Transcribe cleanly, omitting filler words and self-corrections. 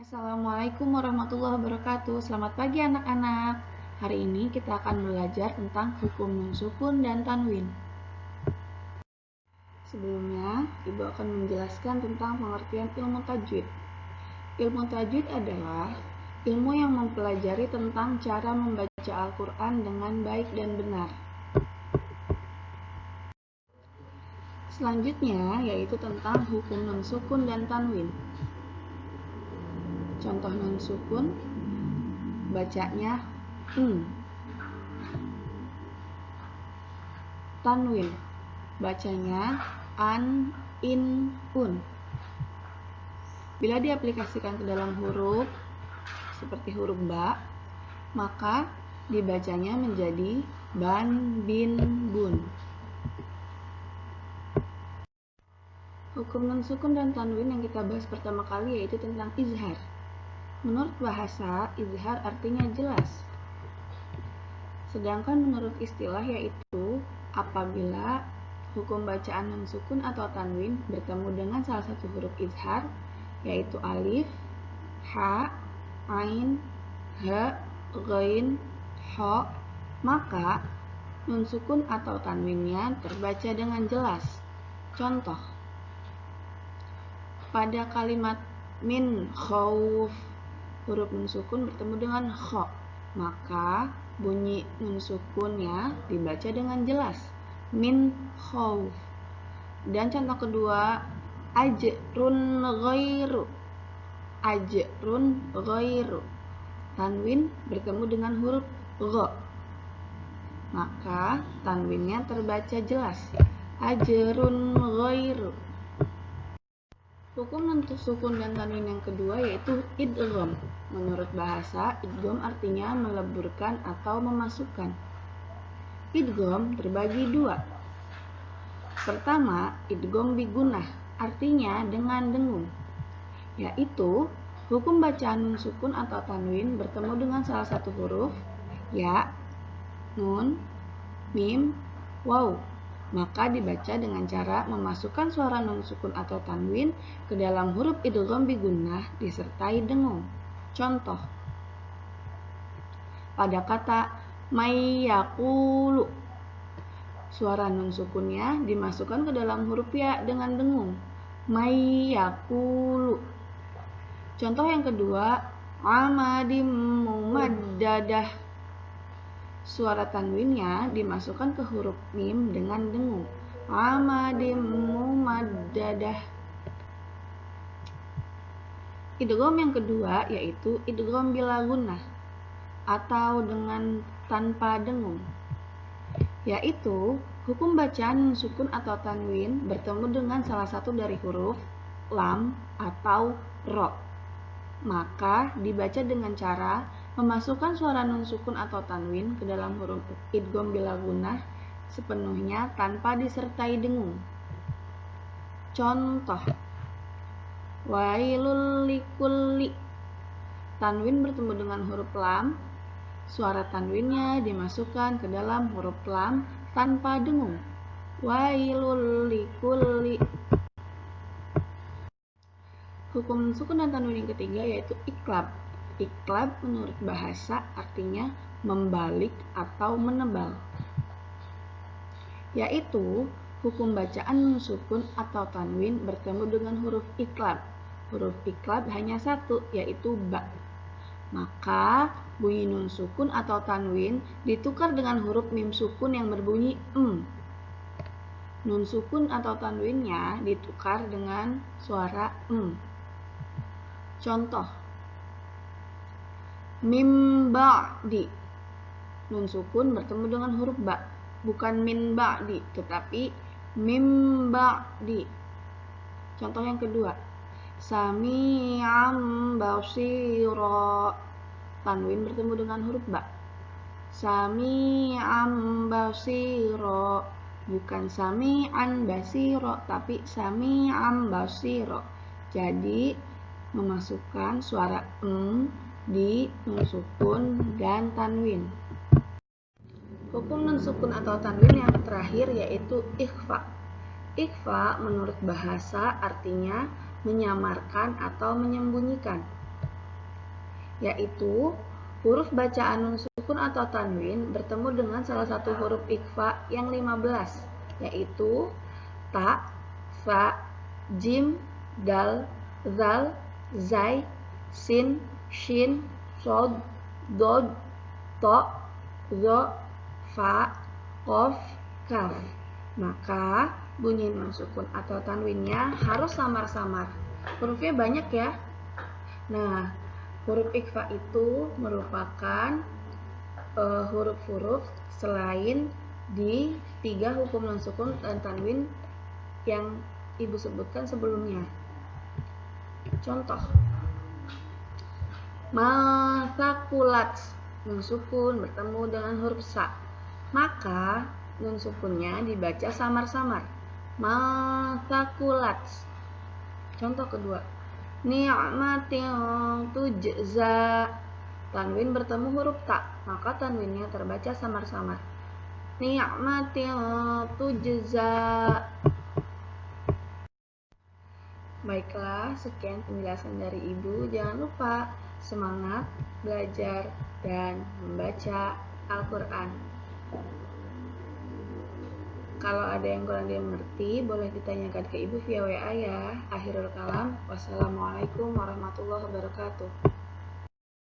Assalamualaikum warahmatullahi wabarakatuh. Selamat pagi anak-anak. Hari ini kita akan belajar tentang hukum nun sukun dan tanwin. Sebelumnya, Ibu akan menjelaskan tentang pengertian ilmu tajwid. Ilmu tajwid adalah ilmu yang mempelajari tentang cara membaca Al-Quran dengan baik dan benar. Selanjutnya yaitu tentang hukum nun sukun dan tanwin. Contoh nun sukun, bacanya Tanwin, bacanya an, in, un. Bila diaplikasikan ke dalam huruf seperti huruf ba, maka dibacanya menjadi ban, bin, bun. Hukum nun sukun dan tanwin yang kita bahas pertama kali yaitu tentang izhar. Menurut bahasa, izhar artinya jelas. Sedangkan menurut istilah yaitu apabila hukum bacaan nun sukun atau tanwin bertemu dengan salah satu huruf izhar yaitu alif, ha, ain, ha, ghain, ho, maka nun sukun atau tanwinnya terbaca dengan jelas. Contoh, pada kalimat min khauf, huruf nun sukun bertemu dengan kho, maka bunyi nun sukunnya dibaca dengan jelas, min khauf. Dan contoh kedua, ajrun ghairu, ajrun ghairu, tanwin bertemu dengan huruf gha, maka tanwinnya terbaca jelas, ajrun ghairu. Hukum nun sukun dan tanwin yang kedua yaitu idgham. Menurut bahasa, idgham artinya meleburkan atau memasukkan. Idgham terbagi dua. Pertama, idgham bigunah, artinya dengan dengung, yaitu hukum bacaan nun sukun atau tanwin bertemu dengan salah satu huruf, ya, nun, mim, waw, maka dibaca dengan cara memasukkan suara nun sukun atau tanwin ke dalam huruf idgham bigunnah disertai dengung. Contoh, pada kata mayyaqulu, suara nun sukunnya dimasukkan ke dalam huruf ya dengan dengung, mayyaqulu. Contoh yang kedua, amadim mumaddadah, suara tanwinnya dimasukkan ke huruf mim dengan dengung, amadim mumaddadah. Idgham yang kedua yaitu idgham bila gunnah atau dengan tanpa dengung, yaitu hukum bacaan nun sukun atau tanwin bertemu dengan salah satu dari huruf lam atau ro, maka dibaca dengan cara memasukkan suara nun sukun atau tanwin ke dalam huruf idgham bila gunnah sepenuhnya tanpa disertai dengung. Contoh, wailul likulli, tanwin bertemu dengan huruf lam, suara tanwinnya dimasukkan ke dalam huruf lam tanpa dengung, wailul likulli. Hukum sukun dan tanwin yang ketiga yaitu iqlab. Iqlab menurut bahasa artinya membalik atau menebal, yaitu hukum bacaan nun sukun atau tanwin bertemu dengan huruf iqlab. Huruf iqlab hanya satu, yaitu ba, maka bunyi nun sukun atau tanwin ditukar dengan huruf mim sukun yang berbunyi Nun sukun atau tanwinnya ditukar dengan suara Contoh, mim ba'di, nun sukun bertemu dengan huruf ba, bukan min ba'di tetapi mim ba'di. Contoh yang kedua, sami'an basira, tanwin bertemu dengan huruf ba, sami'an basira, bukan sami'an basira tapi sami'an basira. Jadi memasukkan suara di nun sukun dan tanwin. Hukum nun sukun atau tanwin yang terakhir yaitu ikhfa. Ikhfa menurut bahasa artinya menyamarkan atau menyembunyikan. yaitu huruf bacaan nun sukun atau tanwin bertemu dengan salah satu huruf ikhfa yang 15, yaitu ta, fa, jim, dal, zal, zai, sin, shin, sod, dod, to, zo, fa, qaf, kaf. Maka bunyi nun sukun atau tanwinnya harus samar-samar. Hurufnya banyak ya. Nah, huruf ikhfa itu merupakan huruf-huruf selain di 3 hukum nun sukun dan tanwin yang Ibu sebutkan sebelumnya. Contoh, masakulat, nun sukun bertemu dengan huruf sa, maka nun sukunnya dibaca samar-samar. Masakulat. Contoh kedua, ni'matin tujza, tanwin bertemu huruf ta, maka tanwinnya terbaca samar-samar. Ni'matin tujza. Baiklah, sekian penjelasan dari Ibu. Jangan lupa semangat belajar dan membaca Al-Quran. Kalau ada yang kurang dimengerti, boleh ditanyakan ke Ibu via WA ya. Akhirul kalam. Wassalamualaikum warahmatullahi wabarakatuh.